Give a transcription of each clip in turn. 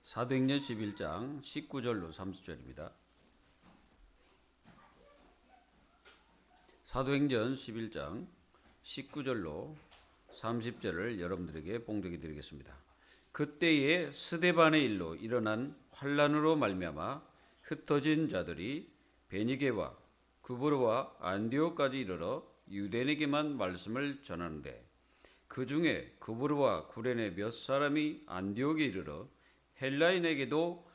사도행전 11장 19절로 30절입니다. 사도행전 11장 19절로 30절을 여러분들에게 봉독해 드리겠습니다. 그때에 스데반의 일로 일어난 환란으로 말미암아 흩어진 자들이 베니게와 구브로와 안디옥까지 이르러 유대인에게만 말씀을 전하는데 그 중에 구브로와 구레네 몇 사람이 안디옥에 이르러 헬라인에게도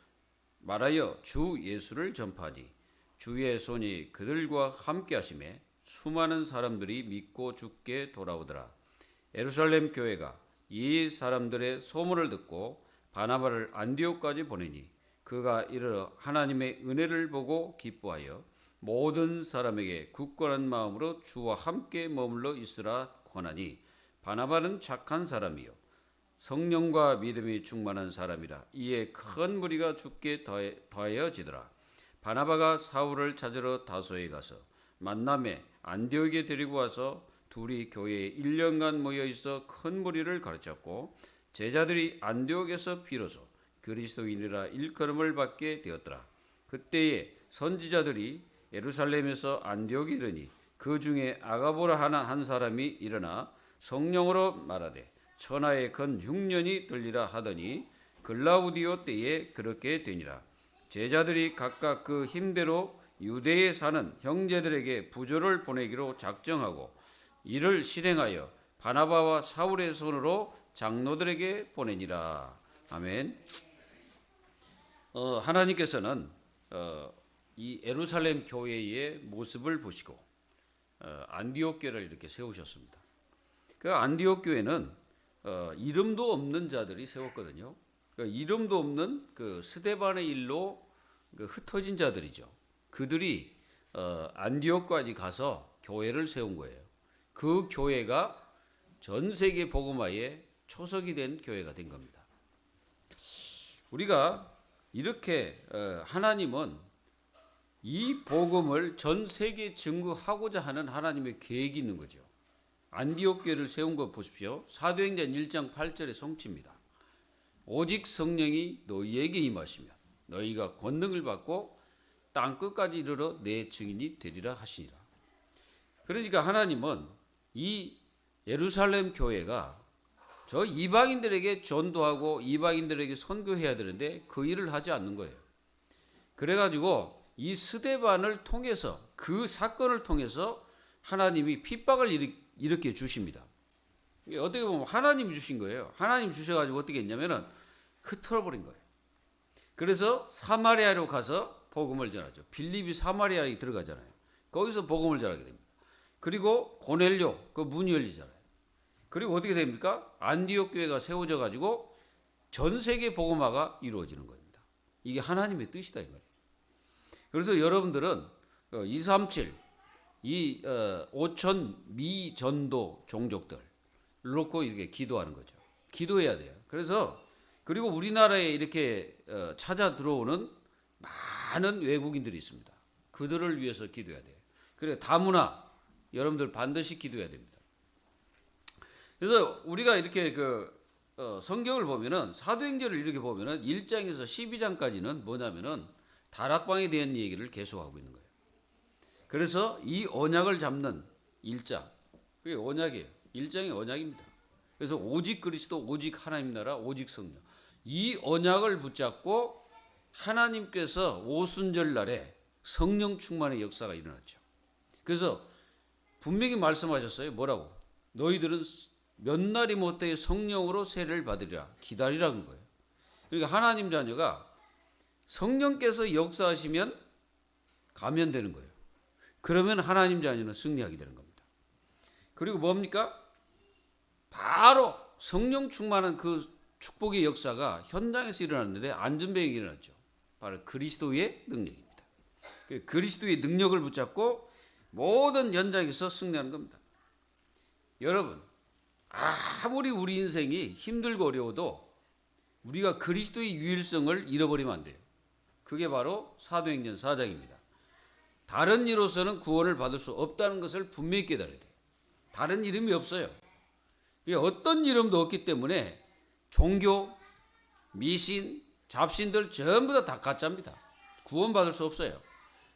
말하여 주 예수를 전파하니 주의 손이 그들과 함께 하심에 수많은 사람들이 믿고 주께 돌아오더라. 예루살렘 교회가 이 사람들의 소문을 듣고 바나바를 안디옥까지 보내니 그가 이르러 하나님의 은혜를 보고 기뻐하여 모든 사람에게 굳건한 마음으로 주와 함께 머물러 있으라 권하니 바나바는 착한 사람이요 성령과 믿음이 충만한 사람이라. 이에 큰 무리가 주께 더하여지더라. 바나바가 사울을 찾으러 다소에 가서 만남에 안디옥에 데리고 와서 둘이 교회에 1년간 모여 있어 큰 무리를 가르쳤고 제자들이 안디옥에서 비로소 그리스도인이라 일컬음을 받게 되었더라. 그때에 선지자들이 예루살렘에서 안디옥에 이르니 그 중에 아가보라 하나 한 사람이 일어나 성령으로 말하되 천하에 건 6년이 들리라 하더니 글라우디오 때에 그렇게 되니라. 제자들이 각각 그 힘대로 유대에 사는 형제들에게 부조를 보내기로 작정하고 이를 실행하여 바나바와 사울의 손으로 장로들에게 보내니라. 아멘. 하나님께서는 이 예루살렘 교회의 모습을 보시고 안디옥 교회를 이렇게 세우셨습니다. 그 안디옥 교회는 이름도 없는 자들이 세웠거든요. 이름도 없는 그 스데반의 일로 흩어진 자들이죠. 그들이 안디옥까지 가서 교회를 세운 거예요. 그 교회가 전 세계 복음화의 초석이 된 교회가 된 겁니다. 우리가 이렇게 하나님은 이 복음을 전 세계에 증거하고자 하는 하나님의 계획이 있는 거죠. 안디옥 교회를 세운 거 보십시오. 사도행전 1장 8절의 성취입니다. 오직 성령이 너희에게 임하시면 너희가 권능을 받고 땅 끝까지 이르러 내 증인이 되리라 하시니라. 그러니까 하나님은 이 예루살렘 교회가 저 이방인들에게 전도하고 이방인들에게 선교해야 되는데 그 일을 하지 않는 거예요. 그래가지고 이 스데반을 통해서 그 사건을 통해서 하나님이 핍박을 일으켜 주십니다. 어떻게 보면 하나님이 주신 거예요. 하나님 주셔가지고 어떻게 했냐면은 흩어버린 거예요. 그래서 사마리아로 가서 복음을 전하죠. 빌립이 사마리아에 들어가잖아요. 거기서 복음을 전하게 됩니다. 그리고 고넬료 그 문이 열리잖아요. 그리고 어떻게 됩니까? 안디옥 교회가 세워져 가지고 전 세계 복음화가 이루어지는 겁니다. 이게 하나님의 뜻이다 이 말이에요. 그래서 여러분들은 237 이 5천 미전도 종족들 놓고 이렇게 기도하는 거죠. 기도해야 돼요. 그래서 그리고 우리나라에 이렇게 찾아 들어오는 많은 외국인들이 있습니다. 그들을 위해서 기도해야 돼요. 그리고 다문화 여러분들 반드시 기도해야 됩니다. 그래서 우리가 이렇게 성경을 보면은 사도행전을 이렇게 보면은 1장에서 12장까지는 뭐냐면은 다락방에 대한 얘기를 계속하고 있는 거예요. 그래서 이 언약을 잡는 1장, 그게 언약이에요. 1장이 언약입니다. 그래서 오직 그리스도, 오직 하나님 나라, 오직 성령. 이 언약을 붙잡고 하나님께서 오순절 날에 성령 충만의 역사가 일어났죠. 그래서 분명히 말씀하셨어요. 뭐라고? 너희들은 몇 날이 못해 성령으로 세례를 받으리라. 기다리라는 거예요. 그러니까 하나님 자녀가 성령께서 역사하시면 가면 되는 거예요. 그러면 하나님 자녀는 승리하게 되는 겁니다. 그리고 뭡니까? 바로 성령 충만한 그 축복의 역사가 현장에서 일어났는데 안전병이 일어났죠. 바로 그리스도의 능력입니다. 그리스도의 능력을 붙잡고 모든 현장에서 승리하는 겁니다. 여러분, 아무리 우리 인생이 힘들고 어려워도 우리가 그리스도의 유일성을 잃어버리면 안 돼요. 그게 바로 사도행전 4장입니다. 다른 이로서는 구원을 받을 수 없다는 것을 분명히 깨달아야 돼요. 다른 이름이 없어요. 어떤 이름도 없기 때문에 종교, 미신, 잡신들 전부 다 가짜입니다. 구원받을 수 없어요.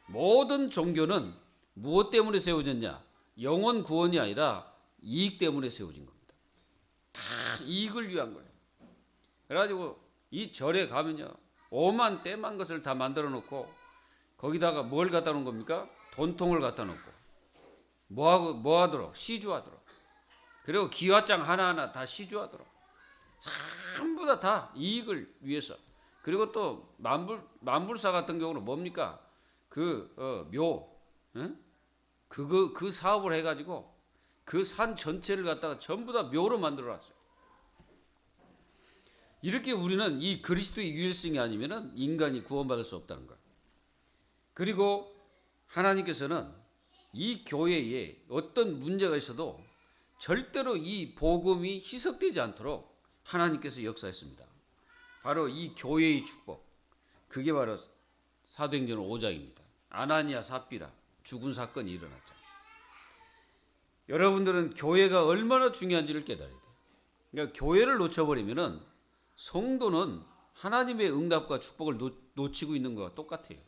모든 종교는 무엇 때문에 세워졌냐? 영혼 구원이 아니라 이익 때문에 세워진 겁니다. 다 이익을 위한 거예요. 그래가지고 이 절에 가면요, 오만 때만 것을 다 만들어 놓고 거기다가 뭘 갖다 놓은 겁니까? 돈통을 갖다 놓고 뭐 하도록? 시주하도록. 그리고 기와장 하나하나 다 시주하도록. 전부 다 이익을 위해서. 그리고 또 만불사 같은 경우는 뭡니까? 묘, 응? 그 사업을 해가지고 그 산 전체를 갖다가 전부 다 묘로 만들어놨어요. 이렇게 우리는 이 그리스도의 유일성이 아니면은 인간이 구원받을 수 없다는 거예요. 그리고 하나님께서는 이 교회에 어떤 문제가 있어도 절대로 이 복음이 희석되지 않도록 하나님께서 역사했습니다. 바로 이 교회의 축복, 그게 바로 사도행전 5장입니다. 아나니아 삽비라 죽은 사건이 일어났죠. 여러분들은 교회가 얼마나 중요한지를 깨달아야 돼요. 그러니까 교회를 놓쳐버리면은 성도는 하나님의 응답과 축복을 놓치고 있는 것과 똑같아요.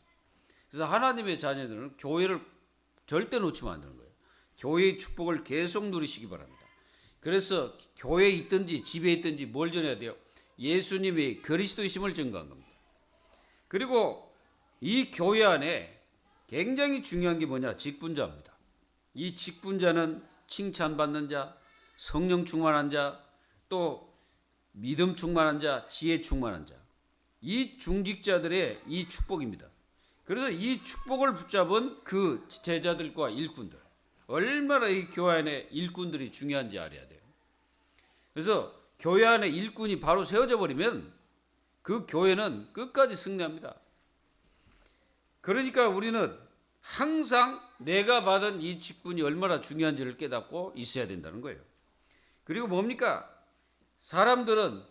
그래서 하나님의 자녀들은 교회를 절대 놓치면 안 되는 거예요. 교회의 축복을 계속 누리시기 바랍니다. 그래서 교회에 있든지 집에 있든지 뭘 전해야 돼요? 예수님이 그리스도이심을 증거한 겁니다. 그리고 이 교회 안에 굉장히 중요한 게 뭐냐? 직분자입니다. 이 직분자는 칭찬받는 자, 성령 충만한 자, 또 믿음 충만한 자, 지혜 충만한 자. 이 중직자들의 이 축복입니다. 그래서 이 축복을 붙잡은 그 제자들과 일꾼들, 얼마나 이 교회 안에 일꾼들이 중요한지 알아야 돼요. 그래서 교회 안에 일꾼이 바로 세워져 버리면 그 교회는 끝까지 승리합니다. 그러니까 우리는 항상 내가 받은 이 직분이 얼마나 중요한지를 깨닫고 있어야 된다는 거예요. 그리고 뭡니까? 사람들은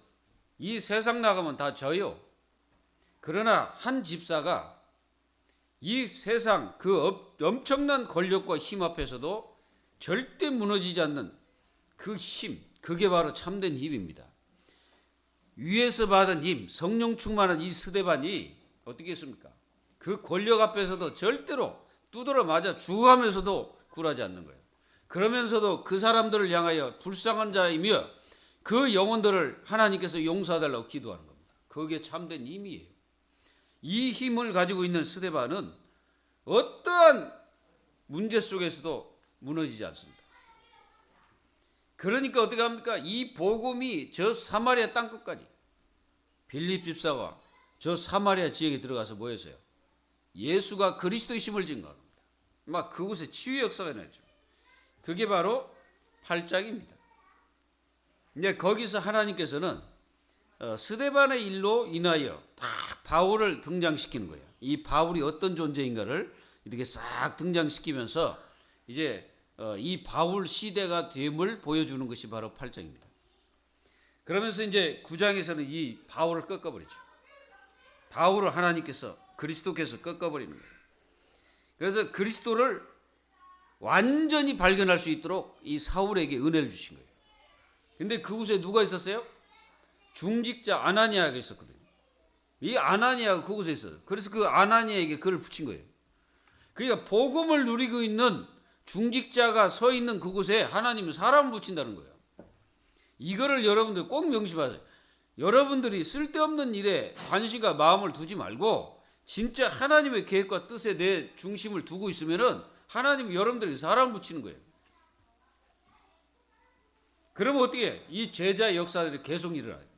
이 세상 나가면 다 져요. 그러나 한 집사가 이 세상 그 엄청난 권력과 힘 앞에서도 절대 무너지지 않는 그 힘, 그게 바로 참된 힘입니다. 위에서 받은 힘, 성령 충만한 이 스데반이 어떻게 했습니까? 그 권력 앞에서도 절대로 두드러 맞아 죽어가면서도 굴하지 않는 거예요. 그러면서도 그 사람들을 향하여 불쌍한 자이며 그 영혼들을 하나님께서 용서해달라고 기도하는 겁니다. 그게 참된 힘이에요. 이 힘을 가지고 있는 스데반은 어떠한 문제 속에서도 무너지지 않습니다. 그러니까 어떻게 합니까? 이 복음이 저 사마리아 땅끝까지, 빌립 집사가 저 사마리아 지역에 들어가서 뭐 했어요? 예수가 그리스도이심을 증거한 겁니다. 막 그곳에 치유 역사가 일어났죠. 그게 바로 8장입니다. 이제 거기서 하나님께서는 스데반의 일로 인하여 다 바울을 등장시키는 거예요. 이 바울이 어떤 존재인가를 이렇게 싹 등장시키면서 이제 이 바울 시대가 됨을 보여주는 것이 바로 8장입니다. 그러면서 이제 9장에서는 이 바울을 꺾어버리죠. 바울을 하나님께서 그리스도께서 꺾어버리는 거예요. 그래서 그리스도를 완전히 발견할 수 있도록 이 사울에게 은혜를 주신 거예요. 근데 그곳에 누가 있었어요? 중직자 아나니아가 있었거든요. 이 아나니아가 그곳에 있어요. 그래서 그 아나니아에게 글을 붙인 거예요. 그러니까 복음을 누리고 있는 중직자가 서 있는 그곳에 하나님은 사람을 붙인다는 거예요. 이거를 여러분들 꼭 명심하세요. 여러분들이 쓸데없는 일에 관심과 마음을 두지 말고 진짜 하나님의 계획과 뜻에 내 중심을 두고 있으면은 하나님은 여러분들이 사람 붙이는 거예요. 그러면 어떻게 해? 이 제자의 역사들이 계속 일어나요.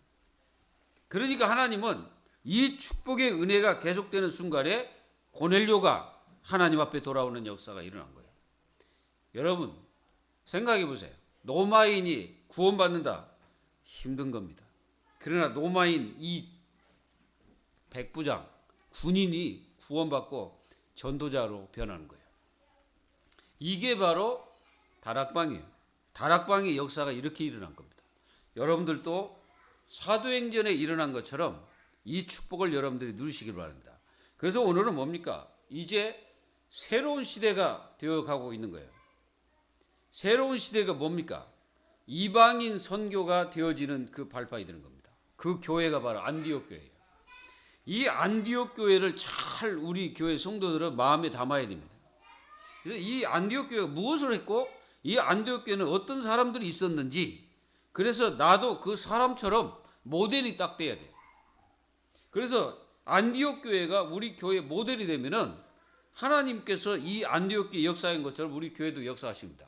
그러니까 하나님은 이 축복의 은혜가 계속되는 순간에 고넬료가 하나님 앞에 돌아오는 역사가 일어난 거예요. 여러분 생각해 보세요. 로마인이 구원받는다. 힘든 겁니다. 그러나 로마인 이 백부장 군인이 구원받고 전도자로 변하는 거예요. 이게 바로 다락방이에요. 다락방의 역사가 이렇게 일어난 겁니다. 여러분들도 사도행전에 일어난 것처럼 이 축복을 여러분들이 누리시길 바랍니다. 그래서 오늘은 뭡니까? 이제 새로운 시대가 되어가고 있는 거예요. 새로운 시대가 뭡니까? 이방인 선교가 되어지는 그 발판이 되는 겁니다. 그 교회가 바로 안디옥 교회예요. 이 안디옥 교회를 잘 우리 교회 성도들은 마음에 담아야 됩니다. 그래서 이 안디옥 교회가 무엇을 했고 이 안디옥 교회는 어떤 사람들이 있었는지, 그래서 나도 그 사람처럼 모델이 딱 돼야 돼요. 그래서 안디옥 교회가 우리 교회 모델이 되면은 하나님께서 이 안디옥 교회 역사인 것처럼 우리 교회도 역사하십니다.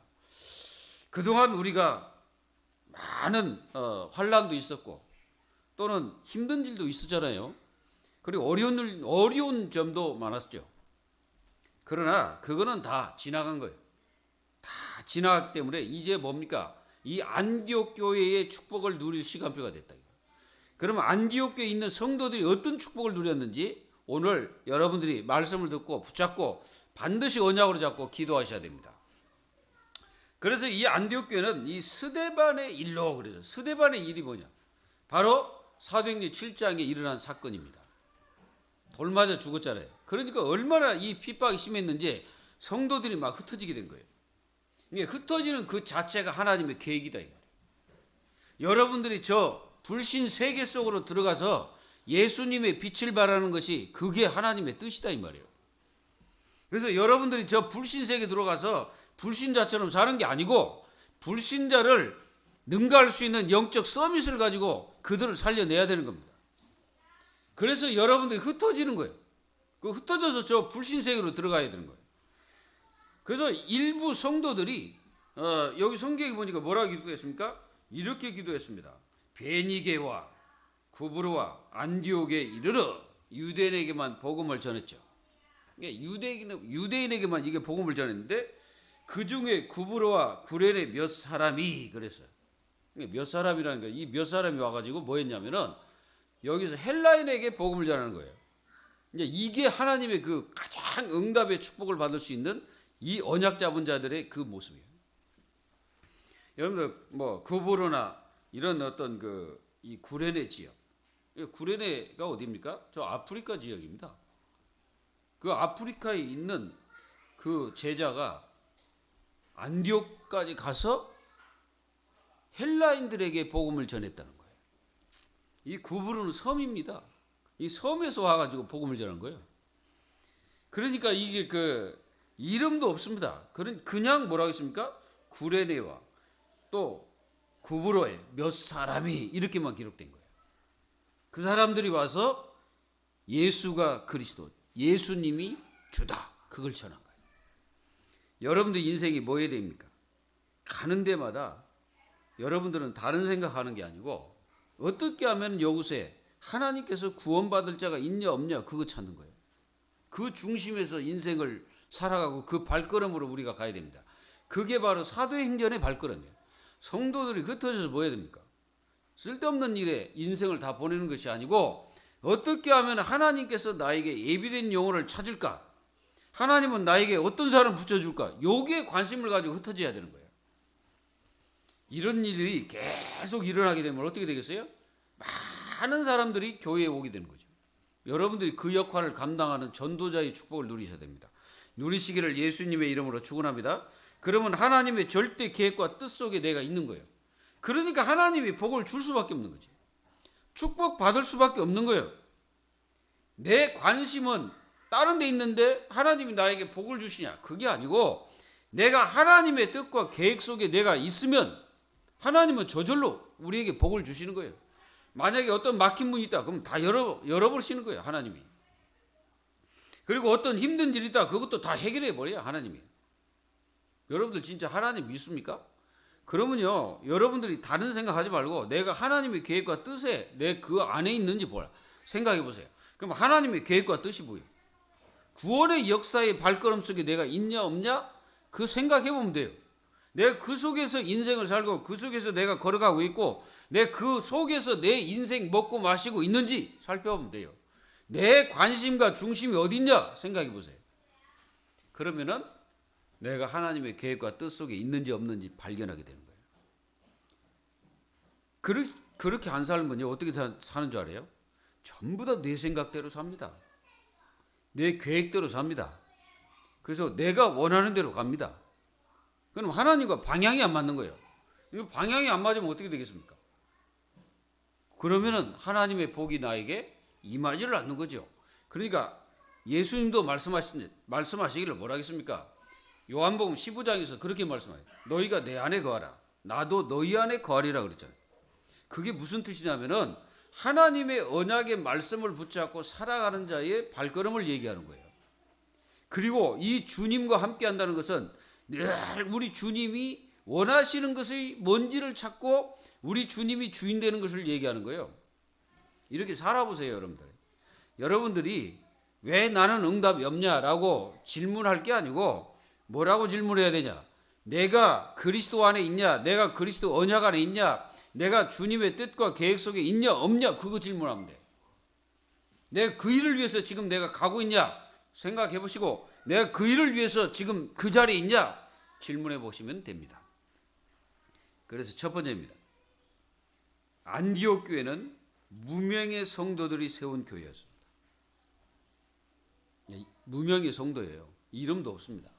그동안 우리가 많은 환란도 있었고 또는 힘든 일도 있었잖아요. 그리고 어려운 점도 많았죠. 그러나 그거는 다 지나간 거예요. 다 지나갔기 때문에 이제 뭡니까? 이 안디옥 교회의 축복을 누릴 시간표가 됐다. 그러면 안디옥 교회에 있는 성도들이 어떤 축복을 누렸는지 오늘 여러분들이 말씀을 듣고 붙잡고 반드시 언약으로 잡고 기도하셔야 됩니다. 그래서 이 안디옥 교회는 이 스데반의 일로, 그래서 스데반의 일이 뭐냐? 바로 사도행전 7장에 일어난 사건입니다. 돌 맞아 죽었잖아요. 그러니까 얼마나 이 핍박이 심했는지 성도들이 막 흩어지게 된 거예요. 이게 흩어지는 그 자체가 하나님의 계획이다 이 말이에요. 여러분들이 저 불신 세계 속으로 들어가서 예수님의 빛을 발하는 것이 그게 하나님의 뜻이다 이 말이에요. 그래서 여러분들이 저 불신 세계 들어가서 불신자처럼 사는 게 아니고 불신자를 능가할 수 있는 영적 서밋을 가지고 그들을 살려내야 되는 겁니다. 그래서 여러분들이 흩어지는 거예요. 그 흩어져서 저 불신 세계로 들어가야 되는 거예요. 그래서 일부 성도들이 여기 성경에 보니까 뭐라고 기도했습니까? 이렇게 기도했습니다. 베니게와 구브로와 안디옥에 이르러 유대인에게만 복음을 전했죠. 유대인에게만 이게 복음을 전했는데 그 중에 구브로와 구레네 몇 사람이 그랬어요. 몇 사람이라는 거, 이 몇 사람이 와가지고 뭐 했냐면은 여기서 헬라인에게 복음을 전하는 거예요. 이게 하나님의 그 가장 응답의 축복을 받을 수 있는 이 언약 잡은 자들의 그 모습이에요. 여러분들 뭐 구브로나 이런 어떤 이 구레네 지역, 구레네가 어디입니까? 저 아프리카 지역입니다. 그 아프리카에 있는 그 제자가 안디옥까지 가서 헬라인들에게 복음을 전했다는 거예요. 이 구브로는 섬입니다. 이 섬에서 와가지고 복음을 전한 거예요. 그러니까 이게 이름도 없습니다. 그냥 뭐라고 했습니까? 구레네와 또 구브로에 몇 사람이 이렇게만 기록된 거예요. 그 사람들이 와서 예수가 그리스도, 예수님이 주다, 그걸 전한 거예요. 여러분들 인생이 뭐여야 됩니까? 가는 데마다 여러분들은 다른 생각하는 게 아니고 어떻게 하면 여기서에 하나님께서 구원받을 자가 있냐 없냐 그거 찾는 거예요. 그 중심에서 인생을 살아가고 그 발걸음으로 우리가 가야 됩니다. 그게 바로 사도행전의 발걸음이에요. 성도들이 흩어져서 뭐 해야 됩니까? 쓸데없는 일에 인생을 다 보내는 것이 아니고 어떻게 하면 하나님께서 나에게 예비된 영혼을 찾을까? 하나님은 나에게 어떤 사람 붙여줄까? 여기에 관심을 가지고 흩어져야 되는 거예요. 이런 일이 계속 일어나게 되면 어떻게 되겠어요? 많은 사람들이 교회에 오게 되는 거죠. 여러분들이 그 역할을 감당하는 전도자의 축복을 누리셔야 됩니다. 누리시기를 예수님의 이름으로 축원합니다. 그러면 하나님의 절대 계획과 뜻 속에 내가 있는 거예요. 그러니까 하나님이 복을 줄 수밖에 없는 거지. 축복 받을 수밖에 없는 거예요. 내 관심은 다른 데 있는데 하나님이 나에게 복을 주시냐? 그게 아니고 내가 하나님의 뜻과 계획 속에 내가 있으면 하나님은 저절로 우리에게 복을 주시는 거예요. 만약에 어떤 막힌 문이 있다 그럼 다 열어버리시는 거예요, 하나님이. 그리고 어떤 힘든 일이 있다 그것도 다 해결해 버려요, 하나님이. 여러분들 진짜 하나님 믿습니까? 그러면요, 여러분들이 다른 생각하지 말고 내가 하나님의 계획과 뜻에 내 그 안에 있는지 생각해 보세요. 그럼 하나님의 계획과 뜻이 뭐예요? 구원의 역사의 발걸음 속에 내가 있냐 없냐 그 생각해 보면 돼요. 내가 그 속에서 인생을 살고 그 속에서 내가 걸어가고 있고 내 그 속에서 내 인생 먹고 마시고 있는지 살펴보면 돼요. 내 관심과 중심이 어디 있냐 생각해 보세요. 그러면은 내가 하나님의 계획과 뜻 속에 있는지 없는지 발견하게 되는 거예요. 그렇게 안 살면요 어떻게 사는 줄 알아요? 전부 다 내 생각대로 삽니다. 내 계획대로 삽니다. 그래서 내가 원하는 대로 갑니다. 그럼 하나님과 방향이 안 맞는 거예요. 이거 방향이 안 맞으면 어떻게 되겠습니까? 그러면은 하나님의 복이 나에게 임하지를 않는 거죠. 그러니까 예수님도 말씀하시기를 뭐라 하겠습니까? 요한복음 15장에서 그렇게 말씀하세요. 너희가 내 안에 거하라. 나도 너희 안에 거하리라 그랬잖아요. 그게 무슨 뜻이냐면은 하나님의 언약의 말씀을 붙잡고 살아가는 자의 발걸음을 얘기하는 거예요. 그리고 이 주님과 함께 한다는 것은 늘 우리 주님이 원하시는 것이 뭔지를 찾고 우리 주님이 주인 되는 것을 얘기하는 거예요. 이렇게 살아보세요, 여러분들. 여러분들이 왜 나는 응답이 없냐라고 질문할 게 아니고 뭐라고 질문해야 되냐? 내가 그리스도 안에 있냐? 내가 그리스도 언약 안에 있냐? 내가 주님의 뜻과 계획 속에 있냐 없냐? 그거 질문하면 돼. 내가 그 일을 위해서 지금 내가 가고 있냐? 생각해 보시고 내가 그 일을 위해서 지금 그 자리에 있냐? 질문해 보시면 됩니다. 그래서 첫 번째입니다. 안디옥 교회는 무명의 성도들이 세운 교회였습니다. 무명의 성도예요. 이름도 없습니다.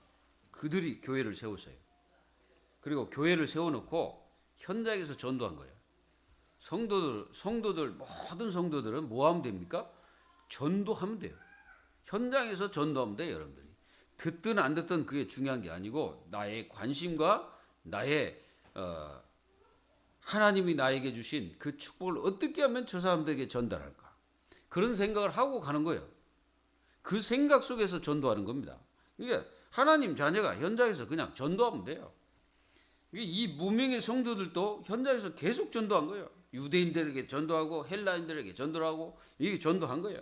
그들이 교회를 세웠어요. 그리고 교회를 세워놓고 현장에서 전도한 거예요. 성도들 모든 성도들은 뭐 하면 됩니까? 전도하면 돼요. 현장에서 전도하면 돼요, 여러분들이. 듣든 안 듣든 그게 중요한 게 아니고 나의 관심과 나의 하나님이 나에게 주신 그 축복을 어떻게 하면 저 사람들에게 전달할까? 그런 생각을 하고 가는 거예요. 그 생각 속에서 전도하는 겁니다. 그러니까 하나님 자녀가 현장에서 그냥 전도하면 돼요. 이 무명의 성도들도 현장에서 계속 전도한 거예요. 유대인들에게 전도하고 헬라인들에게 전도하고 이게 전도한 거예요.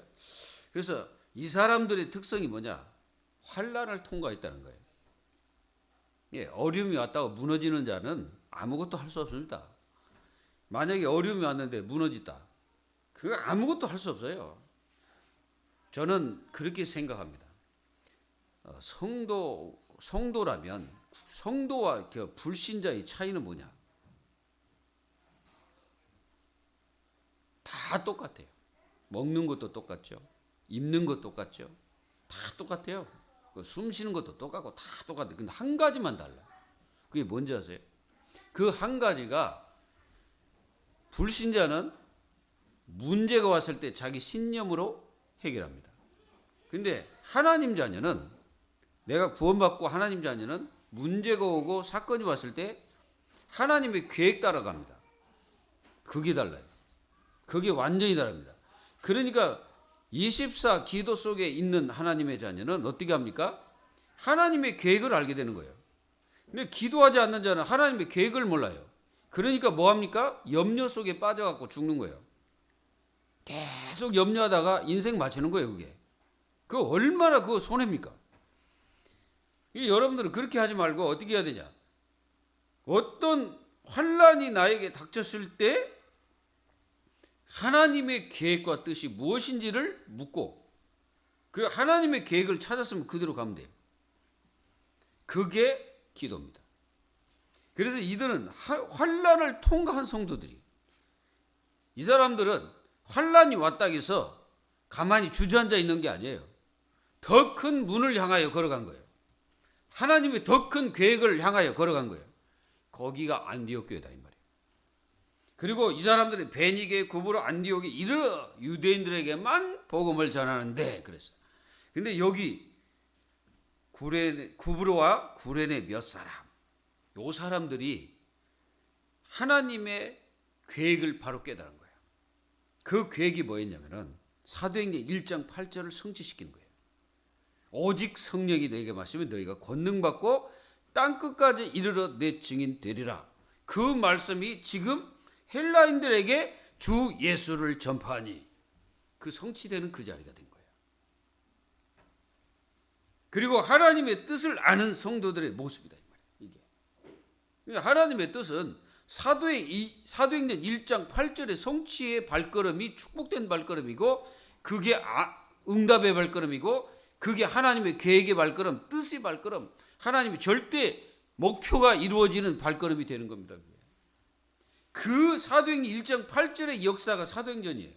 그래서 이 사람들의 특성이 뭐냐? 환난을 통과했다는 거예요. 예, 어려움이 왔다고 무너지는 자는 아무것도 할 수 없습니다. 만약에 어려움이 왔는데 무너졌다. 그거 아무것도 할 수 없어요. 저는 그렇게 생각합니다. 성도라면 성도와 불신자의 차이는 뭐냐? 다 똑같아요. 먹는 것도 똑같죠. 입는 것도 똑같죠. 다 똑같아요. 숨 쉬는 것도 똑같고 다 똑같아요. 근데 한 가지만 달라요. 그게 뭔지 아세요? 그 한 가지가 불신자는 문제가 왔을 때 자기 신념으로 해결합니다. 근데 하나님 자녀는 내가 구원받고 하나님 자녀는 문제가 오고 사건이 왔을 때 하나님의 계획 따라갑니다. 그게 달라요. 그게 완전히 다릅니다. 그러니까 24 기도 속에 있는 하나님의 자녀는 어떻게 합니까? 하나님의 계획을 알게 되는 거예요. 근데 기도하지 않는 자는 하나님의 계획을 몰라요. 그러니까 뭐 합니까? 염려 속에 빠져갖고 죽는 거예요. 계속 염려하다가 인생 마치는 거예요, 그게. 그 얼마나 그거 손해입니까? 여러분들은 그렇게 하지 말고 어떻게 해야 되냐? 어떤 환난이 나에게 닥쳤을 때 하나님의 계획과 뜻이 무엇인지를 묻고 그 하나님의 계획을 찾았으면 그대로 가면 돼요. 그게 기도입니다. 그래서 이들은 환난을 통과한 성도들이, 이 사람들은 환난이 왔다 해서 가만히 주저앉아 있는 게 아니에요. 더 큰 문을 향하여 걸어간 거예요. 하나님의 더 큰 계획을 향하여 걸어간 거예요. 거기가 안디옥 교회다 이 말이에요. 그리고 이 사람들이 베니게, 구브로, 안디옥에 이르러 유대인들에게만 복음을 전하는데 그랬어요. 근데 여기 구브로와 구레네 몇 사람, 요 사람들이 하나님의 계획을 바로 깨달은 거예요. 그 계획이 뭐였냐면은 사도행전 1장 8절을 성취시키는 거예요. 오직 성령이 너에게 마시면 너희가 권능 받고 땅 끝까지 이르러 내 증인 되리라. 그 말씀이 지금 헬라인들에게 주 예수를 전파하니 그 성취되는 그 자리가 된 거예요. 그리고 하나님의 뜻을 아는 성도들의 모습이다 이 말이에요. 이게 하나님의 뜻은 사도행전 1장 8절의 성취의 발걸음이 축복된 발걸음이고 그게 응답의 발걸음이고 그게 하나님의 계획의 발걸음, 뜻의 발걸음, 하나님의 절대 목표가 이루어지는 발걸음이 되는 겁니다. 그 사도행전 1장 8절의 역사가 사도행전이에요.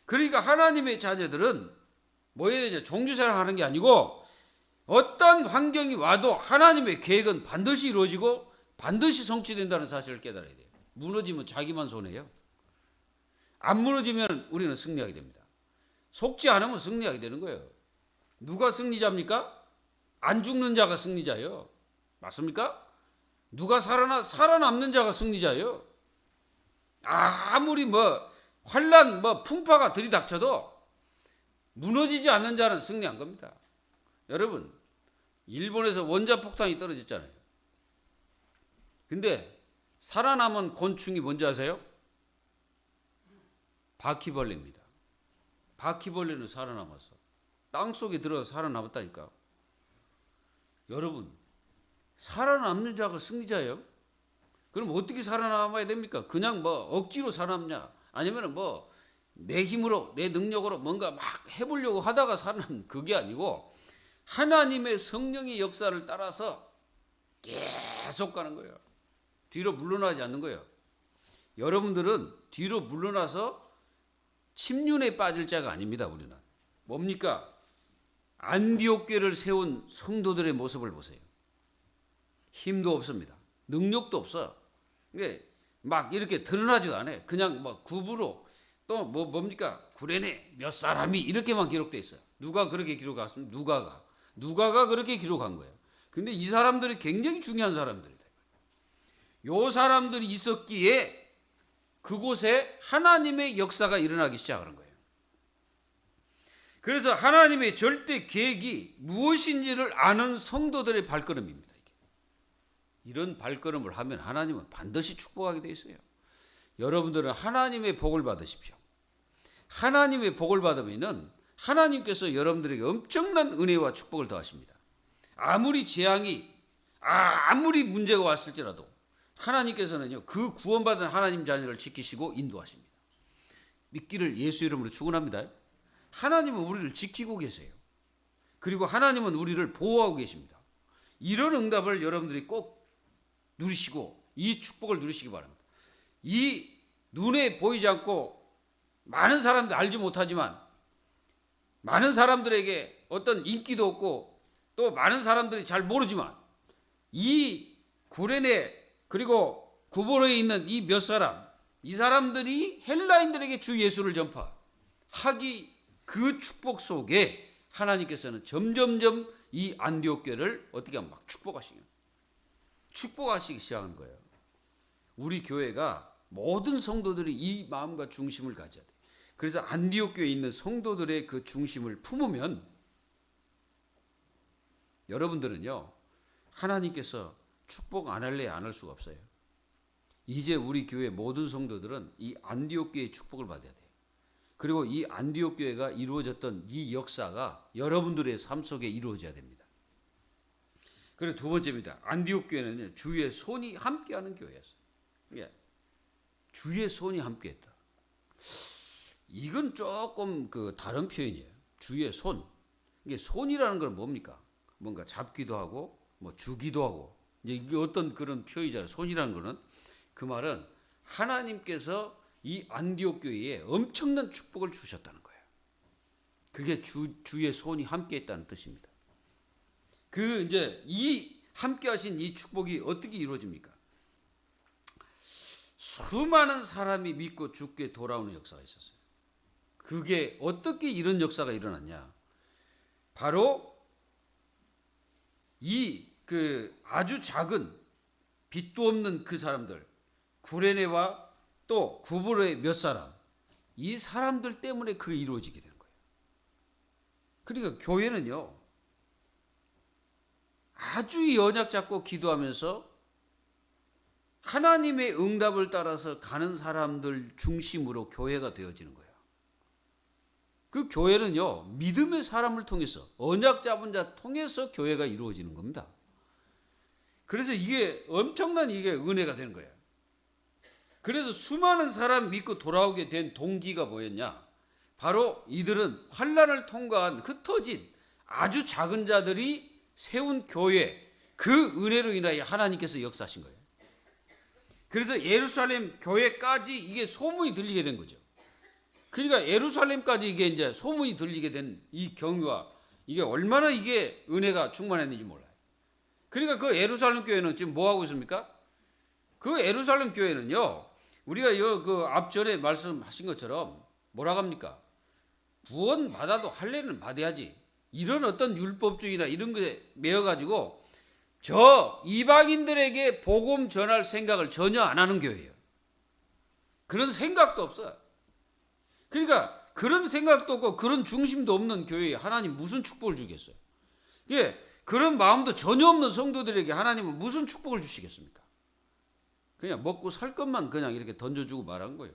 그러니까 하나님의 자녀들은 뭐 해야 되냐? 종교생활 하는 게 아니고 어떤 환경이 와도 하나님의 계획은 반드시 이루어지고 반드시 성취된다는 사실을 깨달아야 돼요. 무너지면 자기만 손해요. 안 무너지면 우리는 승리하게 됩니다. 속지 않으면 승리하게 되는 거예요. 누가 승리자입니까? 안 죽는 자가 승리자예요. 맞습니까? 누가 살아남는 자가 승리자예요. 아무리 환란 풍파가 들이닥쳐도 무너지지 않는 자는 승리한 겁니다. 여러분, 일본에서 원자폭탄이 떨어졌잖아요. 근데 살아남은 곤충이 뭔지 아세요? 바퀴벌레입니다. 바퀴벌레는 살아남았어. 땅속에 들어서 살아남았다니까. 여러분, 살아남는 자가 승리자예요. 그럼 어떻게 살아남아야 됩니까? 그냥 억지로 살아남냐? 아니면 내 힘으로, 내 능력으로 뭔가 막 해보려고 하다가 살아남는 그게 아니고 하나님의 성령의 역사를 따라서 계속 가는 거예요. 뒤로 물러나지 않는 거예요. 여러분들은 뒤로 물러나서 침륜에 빠질 자가 아닙니다. 우리는 뭡니까? 안디옥 교회를 세운 성도들의 모습을 보세요. 힘도 없습니다. 능력도 없어. 막 이렇게 드러나지도 않아요. 그냥 구부로 또 뭡니까? 구레네 몇 사람이 이렇게만 기록돼 있어요. 누가 그렇게 기록했습니까? 누가가 그렇게 기록한 거예요. 근데 이 사람들이 굉장히 중요한 사람들이다. 요 사람들이 있었기에 그곳에 하나님의 역사가 일어나기 시작하는 거예요. 그래서 하나님의 절대 계획이 무엇인지를 아는 성도들의 발걸음입니다. 이런 발걸음을 하면 하나님은 반드시 축복하게 되어 있어요. 여러분들은 하나님의 복을 받으십시오. 하나님의 복을 받으면 하나님께서 여러분들에게 엄청난 은혜와 축복을 더하십니다. 아무리 재앙이 아무리 문제가 왔을지라도 하나님께서는요, 그 구원받은 하나님 자녀를 지키시고 인도하십니다. 믿기를 예수 이름으로 축원합니다. 하나님은 우리를 지키고 계세요. 그리고 하나님은 우리를 보호하고 계십니다. 이런 응답을 여러분들이 꼭 누리시고 이 축복을 누리시기 바랍니다. 이 눈에 보이지 않고 많은 사람들 알지 못하지만 많은 사람들에게 어떤 인기도 없고 또 많은 사람들이 잘 모르지만 이 구레네 그리고 구보로에 있는 이 몇 사람, 이 사람들이 헬라인들에게 주 예수를 전파하기 그 축복 속에 하나님께서는 점점점 이 안디옥 교회를 어떻게 하면 막 축복하시기 시작하는 거예요. 우리 교회가 모든 성도들이 이 마음과 중심을 가져야 돼. 그래서 안디옥 교회에 있는 성도들의 그 중심을 품으면 여러분들은요, 하나님께서 축복 안 할래 안 할 수가 없어요. 이제 우리 교회 모든 성도들은 이 안디옥 교회의 축복을 받아야 돼요. 그리고 이 안디옥 교회가 이루어졌던 이 역사가 여러분들의 삶 속에 이루어져야 됩니다. 그리고 두 번째입니다. 안디옥 교회는 주의 손이 함께하는 교회였어요. 주의 손이 함께했다. 이건 조금 다른 표현이에요. 주의 손. 이게 손이라는 건 뭡니까? 뭔가 잡기도 하고 주기도 하고 이게 어떤 그런 표현이잖아요. 손이라는 거는 그 말은 하나님께서 이 안디옥 교회에 엄청난 축복을 주셨다는 거예요. 그게 주의 손이 함께했다는 뜻입니다. 이 함께하신 이 축복이 어떻게 이루어집니까? 수많은 사람이 믿고 죽게 돌아오는 역사가 있었어요. 그게 어떻게 이런 역사가 일어났냐? 바로 아주 작은 빚도 없는 그 사람들, 구레네와 또 구브로의 몇 사람, 이 사람들 때문에 그게 이루어지게 되는 거예요. 그러니까 교회는요, 아주 연약 잡고 기도하면서 하나님의 응답을 따라서 가는 사람들 중심으로 교회가 되어지는 거예요. 그 교회는요, 믿음의 사람을 통해서, 언약 잡은 자 통해서 교회가 이루어지는 겁니다. 그래서 이게 엄청난 은혜가 되는 거예요. 그래서 수많은 사람 믿고 돌아오게 된 동기가 뭐였냐? 바로 이들은 환난을 통과한 흩어진 아주 작은 자들이 세운 교회, 그 은혜로 인하여 하나님께서 역사하신 거예요. 그래서 예루살렘 교회까지 이게 소문이 들리게 된 거죠. 그러니까 예루살렘까지 이게 이제 소문이 들리게 된 이 경위와 이게 얼마나 이게 은혜가 충만했는지 몰라요. 그러니까 그 예루살렘 교회는 지금 뭐 하고 있습니까? 그 예루살렘 교회는요, 우리가 그 앞전에 말씀하신 것처럼 뭐라 합니까? 구원 받아도 할례는 받아야지. 이런 어떤 율법주의나 이런 것에 매여 가지고 저 이방인들에게 복음 전할 생각을 전혀 안 하는 교회예요. 그런 생각도 없어요. 그러니까 그런 생각도 없고 그런 중심도 없는 교회에 하나님 무슨 축복을 주겠어요? 예, 그런 마음도 전혀 없는 성도들에게 하나님은 무슨 축복을 주시겠습니까? 그냥 먹고 살 것만 그냥 이렇게 던져주고 말한 거예요.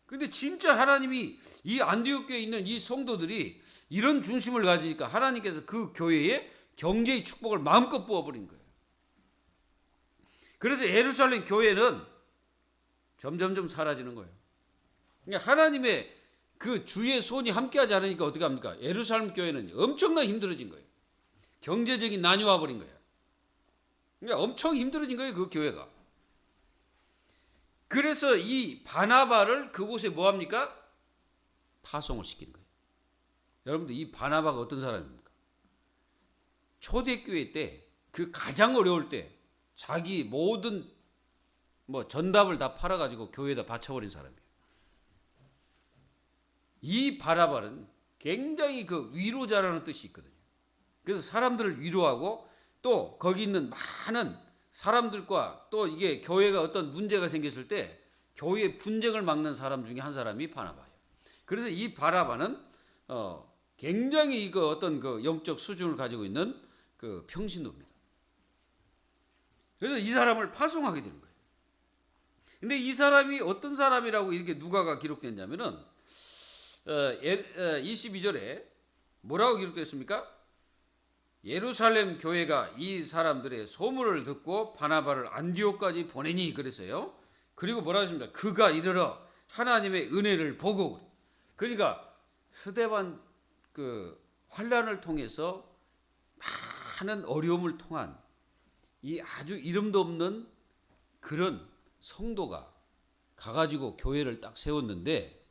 근데 진짜 하나님이 이 안디옥 교회에 있는 이 성도들이 이런 중심을 가지니까 하나님께서 그 교회에 경제의 축복을 마음껏 부어버린 거예요. 그래서 예루살렘 교회는 점점점 사라지는 거예요. 그러니까 하나님의 그 주의 손이 함께하지 않으니까 어떻게 합니까? 예루살렘 교회는 엄청나게 힘들어진 거예요. 경제적인 난이 와버린 거예요. 그러니까 엄청 힘들어진 거예요, 그 교회가. 그래서 이 바나바를 그곳에 뭐합니까? 파송을 시키는 거예요. 여러분들 이 바나바가 어떤 사람입니까? 초대교회 때 그 가장 어려울 때 자기 모든 전답을 다 팔아가지고 교회에다 바쳐버린 사람이에요. 이 바나바는 굉장히 그 위로자라는 뜻이 있거든요. 그래서 사람들을 위로하고 또 거기 있는 많은 사람들과 또 이게 교회가 어떤 문제가 생겼을 때 교회의 분쟁을 막는 사람 중에 한 사람이 바나바예요. 그래서 이 바나바는 굉장히 그 어떤 그 영적 수준을 가지고 있는 그 평신도입니다. 그래서 이 사람을 파송하게 되는 거예요. 근데 이 사람이 어떤 사람이라고 이렇게 누가가 기록됐냐면은 22절에 뭐라고 기록됐습니까? 예루살렘 교회가 이 사람들의 소문을 듣고 바나바를 안디옥까지 보내니 그랬어요. 그리고 뭐라고 했습니까? 그가 이르러 하나님의 은혜를 보고. 그러니까 스데반 그 환란을 통해서 많은 어려움을 통한 이 아주 이름도 없는 그런 성도가 가가지고 교회를 딱 세웠는데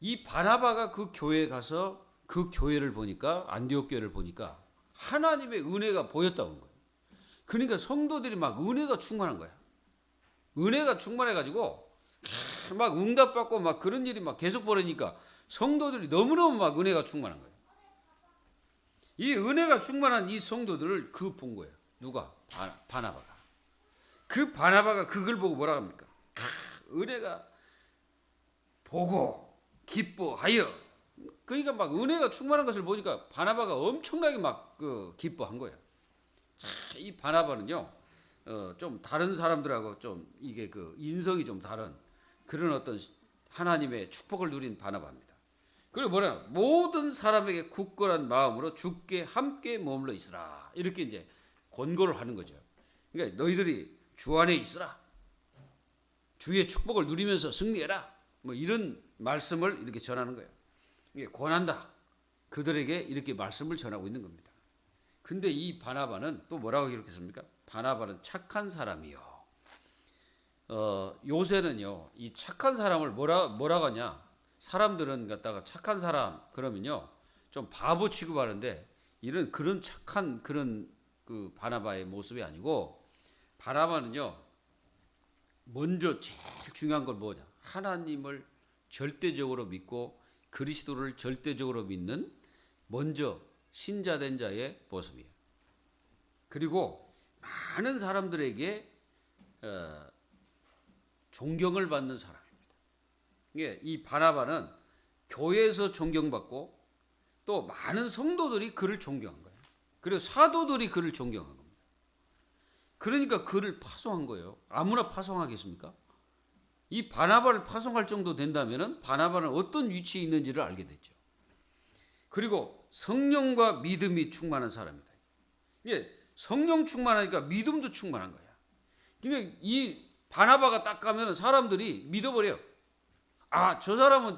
이 바나바가 그 교회에 가서 그 교회를 보니까 안디옥 교회를 보니까 하나님의 은혜가 보였다는 거예요. 그러니까 성도들이 막 은혜가 충만한 거야. 은혜가 충만해가지고 막 응답받고 막 그런 일이 막 계속 벌어지니까 성도들이 너무너무 막 은혜가 충만한 거예요. 이 은혜가 충만한 이 성도들을 본 거예요. 누가? 바나바가. 그 바나바가 그걸 보고 뭐라 합니까? 은혜가 보고 기뻐하여. 그러니까 막 은혜가 충만한 것을 보니까 바나바가 엄청나게 막 기뻐한 거예요. 이 바나바는요, 좀 다른 사람들하고 좀 이게 그 인성이 좀 다른 그런 어떤 하나님의 축복을 누린 바나바입니다. 그리고 뭐냐? 모든 사람에게 굳건한 마음으로 주께 함께 머물러 있으라. 이렇게 이제 권고를 하는 거죠. 그러니까 너희들이 주 안에 있으라. 주의 축복을 누리면서 승리해라. 뭐 이런 말씀을 이렇게 전하는 거예요. 이게 권한다. 그들에게 이렇게 말씀을 전하고 있는 겁니다. 근데 이 바나바는 또 뭐라고 기록했습니까? 바나바는 착한 사람이요. 요새는요, 이 착한 사람을 뭐라고 하냐? 사람들은 갖다가 착한 사람 그러면요 좀 바보 취급하는데 그런 착한 그런 그 바나바의 모습이 아니고 바나바는요 먼저 제일 중요한 걸 뭐냐? 하나님을 절대적으로 믿고 그리스도를 절대적으로 믿는 먼저 신자된 자의 모습이에요. 그리고 많은 사람들에게 존경을 받는 사람입니다. 이 바나바는 교회에서 존경받고 또 많은 성도들이 그를 존경한 거예요. 그리고 사도들이 그를 존경한 겁니다. 그러니까 그를 파송한 거예요. 아무나 파송하겠습니까? 이 바나바를 파송할 정도 된다면 바나바는 어떤 위치에 있는지를 알게 됐죠. 그리고 성령과 믿음이 충만한 사람이다. 성령 충만하니까 믿음도 충만한 거야. 그러니까 이 바나바가 딱 가면 사람들이 믿어버려요. 저 사람은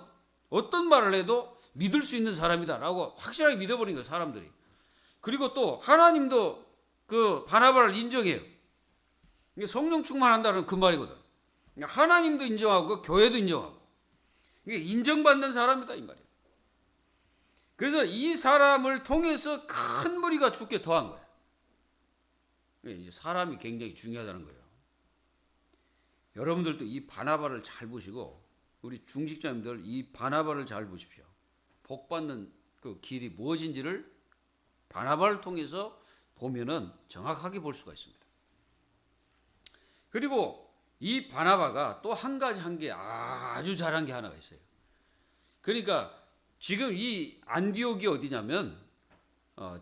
어떤 말을 해도 믿을 수 있는 사람이다라고 확실하게 믿어버린 거예요, 사람들이. 그리고 또 하나님도 그 바나바를 인정해요. 성령 충만한다는 그 말이거든. 하나님도 인정하고 교회도 인정하고 인정받는 사람이다 이 말이에요. 그래서 이 사람을 통해서 큰 무리가 죽게 더한 거예요. 사람이 굉장히 중요하다는 거예요. 여러분들도 이 바나바를 잘 보시고 우리 중직자님들 이 바나바를 잘 보십시오. 복 받는 그 길이 무엇인지를 바나바를 통해서 보면은 정확하게 볼 수가 있습니다. 그리고 이 바나바가 또 한 가지 한 게 아주 잘한 게 하나가 있어요. 그러니까 지금 이 안디옥이 어디냐면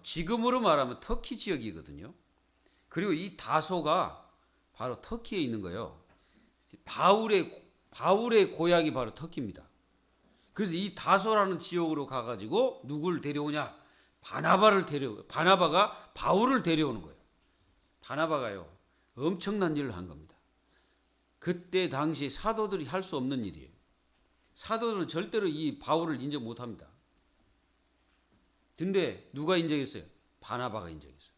지금으로 말하면 터키 지역이거든요. 그리고 이 다소가 바로 터키에 있는 거예요. 바울의 고향이 바로 터키입니다. 그래서 이 다소라는 지역으로 가가지고 누굴 데려오냐? 바나바가 바울을 데려오는 거예요. 바나바가요 엄청난 일을 한 겁니다. 그때 당시 사도들이 할 수 없는 일이에요. 사도들은 절대로 이 바울을 인정 못합니다. 근데 누가 인정했어요? 바나바가 인정했어요.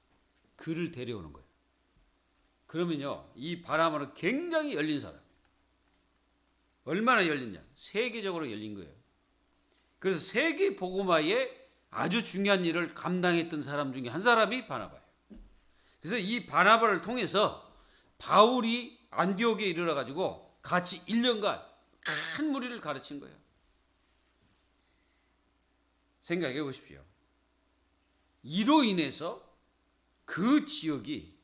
그를 데려오는 거예요. 그러면요 이 바나바는 굉장히 열린 사람이에요. 얼마나 열렸냐? 세계적으로 열린 거예요. 그래서 세계 복음화에 아주 중요한 일을 감당했던 사람 중에 한 사람이 바나바예요. 그래서 이 바나바를 통해서 바울이 안디옥에 이르러 가지고 같이 1년간 큰 무리를 가르친 거예요. 생각해 보십시오. 이로 인해서 그 지역이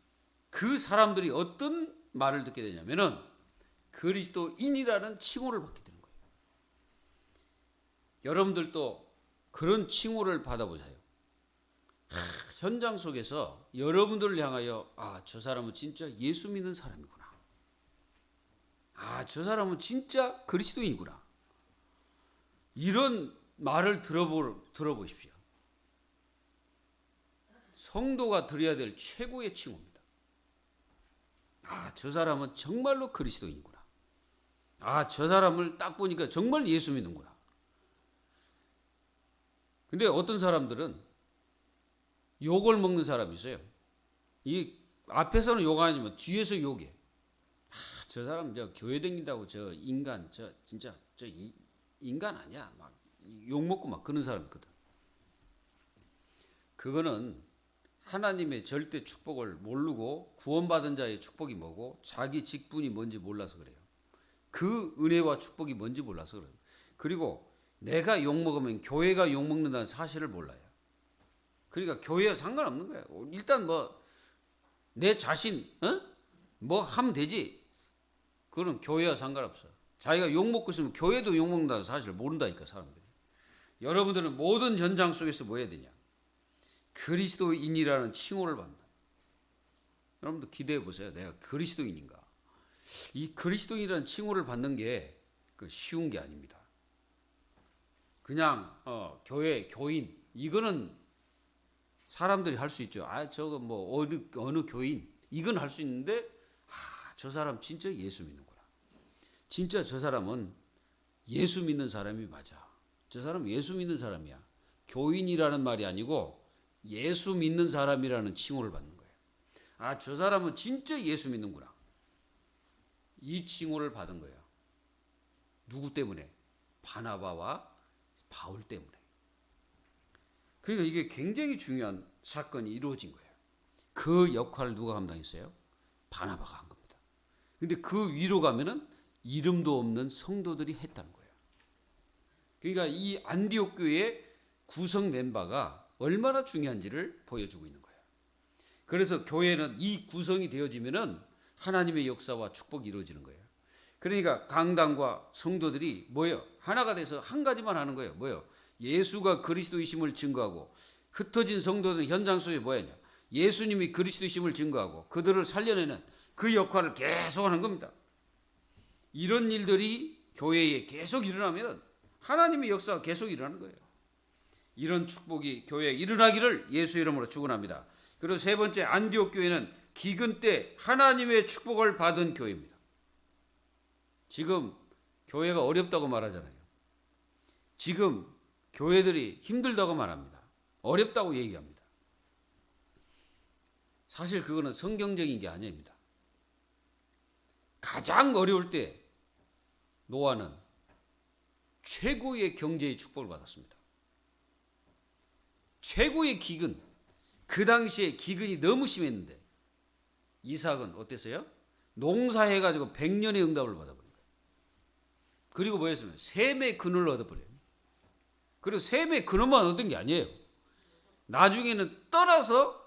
그 사람들이 어떤 말을 듣게 되냐면은 그리스도인이라는 칭호를 받게 되는 거예요. 여러분들도 그런 칭호를 받아보세요. 현장 속에서 여러분들을 향하여 저 사람은 진짜 예수 믿는 사람이구나. 저 사람은 진짜 그리스도인이구나. 이런 말을 들어보십시오. 성도가 드려야 될 최고의 칭호입니다. 저 사람은 정말로 그리스도인이구나. 저 사람을 딱 보니까 정말 예수 믿는구나. 근데 어떤 사람들은 욕을 먹는 사람이 있어요. 이 앞에서는 욕 아니지만 뒤에서 욕해. 저 사람 저 교회 다닌다고 저 인간 진짜 인간 아니야. 막 욕 먹고 막 그런 사람 있거든. 그거는 하나님의 절대 축복을 모르고 구원받은 자의 축복이 뭐고 자기 직분이 뭔지 몰라서 그래요. 그 은혜와 축복이 뭔지 몰라서 그래요. 그리고 내가 욕 먹으면 교회가 욕 먹는다는 사실을 몰라요. 그러니까 교회와 상관없는 거예요. 일단 뭐 내 자신 뭐 하면 되지. 그건 교회와 상관없어. 자기가 욕 먹고 있으면 교회도 욕 먹는다는 사실을 모른다니까 사람들이. 여러분들은 모든 현장 속에서 뭐 해야 되냐? 그리스도인이라는 칭호를 받는다. 여러분들 기대해 보세요. 내가 그리스도인인가? 이 그리스도인이라는 칭호를 받는 게 쉬운 게 아닙니다. 그냥 교인 이거는 사람들이 할 수 있죠. 저거 뭐 어느 교인 이건 할 수 있는데 저 사람 진짜 예수 믿는구나. 진짜 저 사람은 예수 믿는 사람이 맞아. 저 사람 예수 믿는 사람이야. 교인이라는 말이 아니고 예수 믿는 사람이라는 칭호를 받는 거예요. 저 사람은 진짜 예수 믿는구나. 이 칭호를 받은 거예요. 누구 때문에? 바나바와 바울 때문에. 그러니까 이게 굉장히 중요한 사건이 이루어진 거예요. 그 역할을 누가 감당했어요? 바나바가 한 겁니다. 근데 그 위로 가면은 이름도 없는 성도들이 했다는 거예요. 그러니까 이 안디옥 교회의 구성 멤버가 얼마나 중요한지를 보여주고 있는 거예요. 그래서 교회는 이 구성이 되어지면은 하나님의 역사와 축복이 이루어지는 거예요. 그러니까 강단과 성도들이 뭐예요? 하나가 돼서 한 가지만 하는 거예요. 뭐예요? 예수가 그리스도이심을 증거하고 흩어진 성도들은 현장 속에 뭐였냐? 예수님이 그리스도이심을 증거하고 그들을 살려내는 그 역할을 계속 하는 겁니다. 이런 일들이 교회에 계속 일어나면 하나님의 역사가 계속 일어나는 거예요. 이런 축복이 교회에 일어나기를 예수 이름으로 축원합니다. 그리고 세 번째 안디옥 교회는 기근 때 하나님의 축복을 받은 교회입니다. 지금 교회가 어렵다고 말하잖아요. 지금 교회들이 힘들다고 말합니다. 어렵다고 얘기합니다. 사실 그거는 성경적인 게 아닙니다. 가장 어려울 때 노아는 최고의 경제의 축복을 받았습니다. 최고의 기근, 그 당시에 기근이 너무 심했는데 이삭은 어땠어요? 농사해가지고 100년의 응답을 받아버린 거예요. 그리고 뭐 했으면 셈의 근원을 얻어버려요. 그리고 셈의 근원만 얻은 게 아니에요. 나중에는 떠나서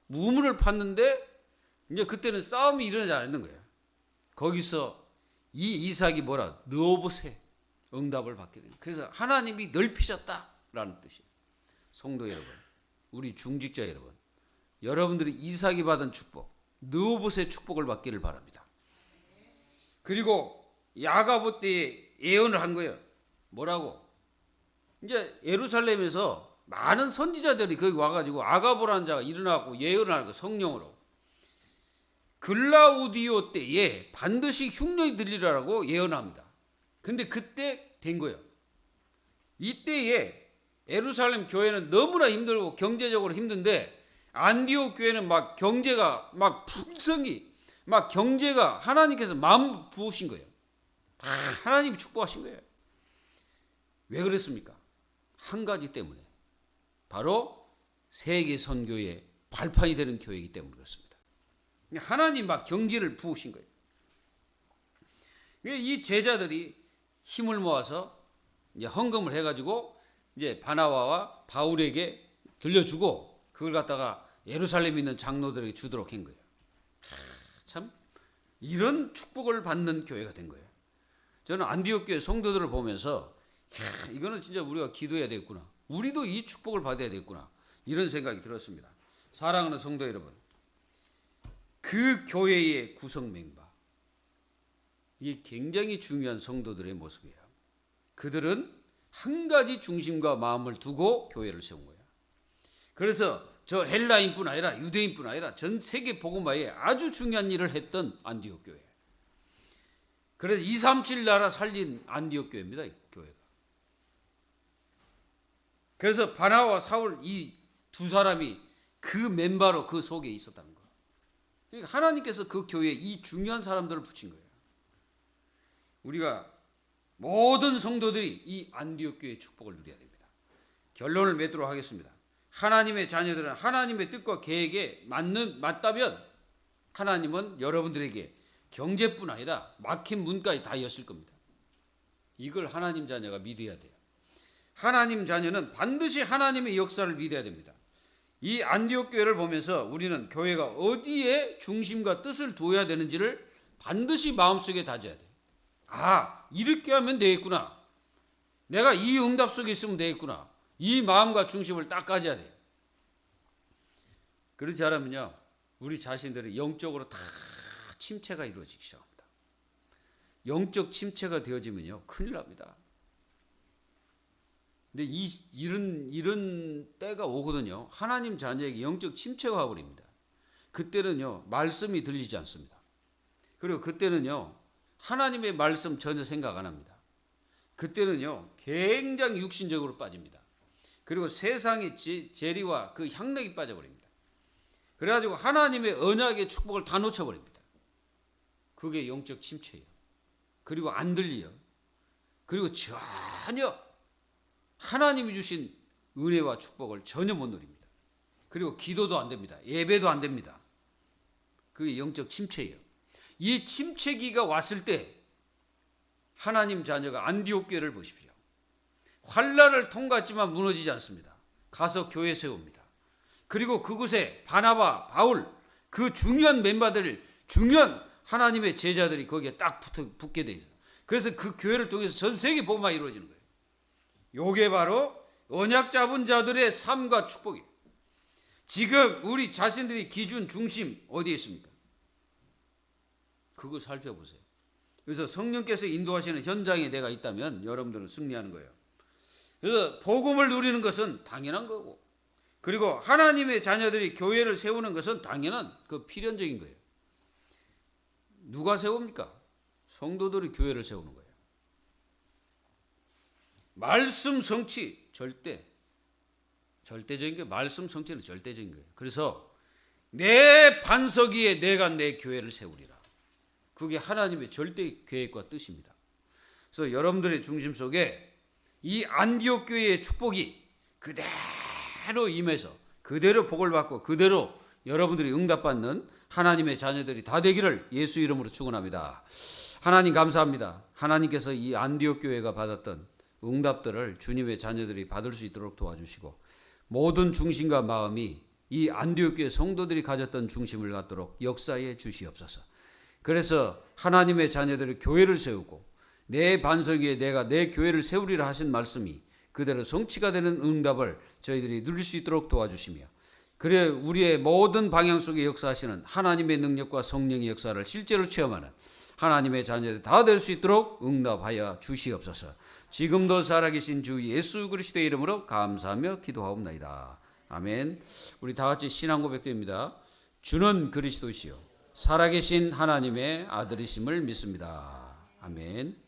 우물을 팠는데 이제 그때는 싸움이 일어나지 않는 거예요. 거기서 이 이삭이 뭐라 느어보세 응답을 받게 됩니다. 그래서 하나님이 넓히셨다라는 뜻이에요. 성도 여러분, 우리 중직자 여러분, 여러분들이 이삭이 받은 축복, 느어보세 축복을 받기를 바랍니다. 그리고 야가보 때에 예언을 한 거예요. 뭐라고? 이제 예루살렘에서 많은 선지자들이 거기 와가지고 아가보라는 자가 일어나고 예언을 하는 거예요. 성령으로. 글라우디오 때에 반드시 흉년이 들리라고 예언합니다. 근데 그때 된 거예요. 이때에 예루살렘 교회는 너무나 힘들고 경제적으로 힘든데 안디옥 교회는 막 경제가 막 풍성히 막 경제가 하나님께서 마음 부으신 거예요. 다 하나님이 축복하신 거예요. 왜 그랬습니까? 한 가지 때문에 바로 세계 선교의 발판이 되는 교회이기 때문에 그렇습니다. 하나님 막 경제를 부으신 거예요. 이 제자들이 힘을 모아서 이제 헌금을 해가지고 이제 바나바와 바울에게 들려주고 그걸 갖다가 예루살렘에 있는 장로들에게 주도록 한 거예요. 참 이런 축복을 받는 교회가 된 거예요. 저는 안디옥 교회 성도들을 보면서 이거는 진짜 우리가 기도해야 되겠구나. 우리도 이 축복을 받아야 되겠구나. 이런 생각이 들었습니다. 사랑하는 성도 여러분, 그 교회의 구성 멤버, 이게 굉장히 중요한 성도들의 모습이에요. 그들은 한 가지 중심과 마음을 두고 교회를 세운 거예요. 그래서 저 헬라인뿐 아니라 유대인뿐 아니라 전 세계 복음화에 아주 중요한 일을 했던 안디옥 교회. 그래서 237 나라 살린 안디옥 교회입니다. 이 교회가. 그래서 바나바와 사울 이 두 사람이 그 멤버로 그 속에 있었다는 거예요. 그러니까 하나님께서 그 교회에 이 중요한 사람들을 붙인 거예요. 우리가 모든 성도들이 이 안디옥 교회의 축복을 누려야 됩니다. 결론을 맺도록 하겠습니다. 하나님의 자녀들은 하나님의 뜻과 계획에 맞다면 하나님은 여러분들에게 경제뿐 아니라 막힌 문까지 다 여실 겁니다. 이걸 하나님 자녀가 믿어야 돼요. 하나님 자녀는 반드시 하나님의 역사를 믿어야 됩니다. 이 안디옥 교회를 보면서 우리는 교회가 어디에 중심과 뜻을 두어야 되는지를 반드시 마음속에 다져야 돼요. 아, 이렇게 하면 되겠구나. 내가 이 응답 속에 있으면 되겠구나. 이 마음과 중심을 딱 가져야 돼요. 그렇지 않으면요, 우리 자신들이 영적으로 다 침체가 이루어지기 시작합니다. 영적 침체가 되어지면요, 큰일 납니다. 근데 이런 때가 오거든요. 하나님 자녀에게 영적 침체가 와버립니다. 그때는요, 말씀이 들리지 않습니다. 그리고 그때는요, 하나님의 말씀 전혀 생각 안 합니다. 그때는요, 굉장히 육신적으로 빠집니다. 그리고 세상의 재리와 그 향락이 빠져버립니다. 그래가지고 하나님의 언약의 축복을 다 놓쳐버립니다. 그게 영적 침체예요. 그리고 안 들려요. 그리고 전혀 하나님이 주신 은혜와 축복을 전혀 못 누립니다. 그리고 기도도 안 됩니다. 예배도 안 됩니다. 그게 영적 침체예요. 이 침체기가 왔을 때 하나님 자녀가 안디옥 교회를 보십시오. 환난을 통과했지만 무너지지 않습니다. 가서 교회 세웁니다. 그리고 그곳에 바나바, 바울 그 중요한 멤버들, 중요한 하나님의 제자들이 거기에 딱 붙게 돼요. 그래서 그 교회를 통해서 전 세계 복음화 이루어지는 거예요. 요게 바로 언약 잡은 자들의 삶과 축복이에요. 지금 우리 자신들이 기준 중심 어디에 있습니까? 그거 살펴보세요. 그래서 성령께서 인도하시는 현장에 내가 있다면 여러분들은 승리하는 거예요. 그래서 복음을 누리는 것은 당연한 거고, 그리고 하나님의 자녀들이 교회를 세우는 것은 당연한 그 필연적인 거예요. 누가 세웁니까? 성도들이 교회를 세우는 거예요. 말씀 성취 절대적인 게, 말씀 성취는 절대적인 거예요. 그래서 내 반석 위에 내가 내 교회를 세우리라. 그게 하나님의 절대 계획과 뜻입니다. 그래서 여러분들의 중심 속에 이 안디옥 교회의 축복이 그대로 임해서 그대로 복을 받고 그대로 여러분들이 응답받는 하나님의 자녀들이 다 되기를 예수 이름으로 축원합니다. 하나님 감사합니다. 하나님께서 이 안디옥 교회가 받았던 응답들을 주님의 자녀들이 받을 수 있도록 도와주시고 모든 중심과 마음이 이 안디옥 교회 성도들이 가졌던 중심을 갖도록 역사해 주시옵소서. 그래서 하나님의 자녀들이 교회를 세우고 내 반석 위에 내가 내 교회를 세우리라 하신 말씀이 그대로 성취가 되는 응답을 저희들이 누릴 수 있도록 도와주시며 그래 우리의 모든 방향 속에 역사하시는 하나님의 능력과 성령의 역사를 실제로 체험하는 하나님의 자녀들 다 될 수 있도록 응답하여 주시옵소서. 지금도 살아계신 주 예수 그리스도의 이름으로 감사하며 기도하옵나이다. 아멘. 우리 다 같이 신앙 고백드립니다. 주는 그리스도시요 살아계신 하나님의 아들이심을 믿습니다. 아멘.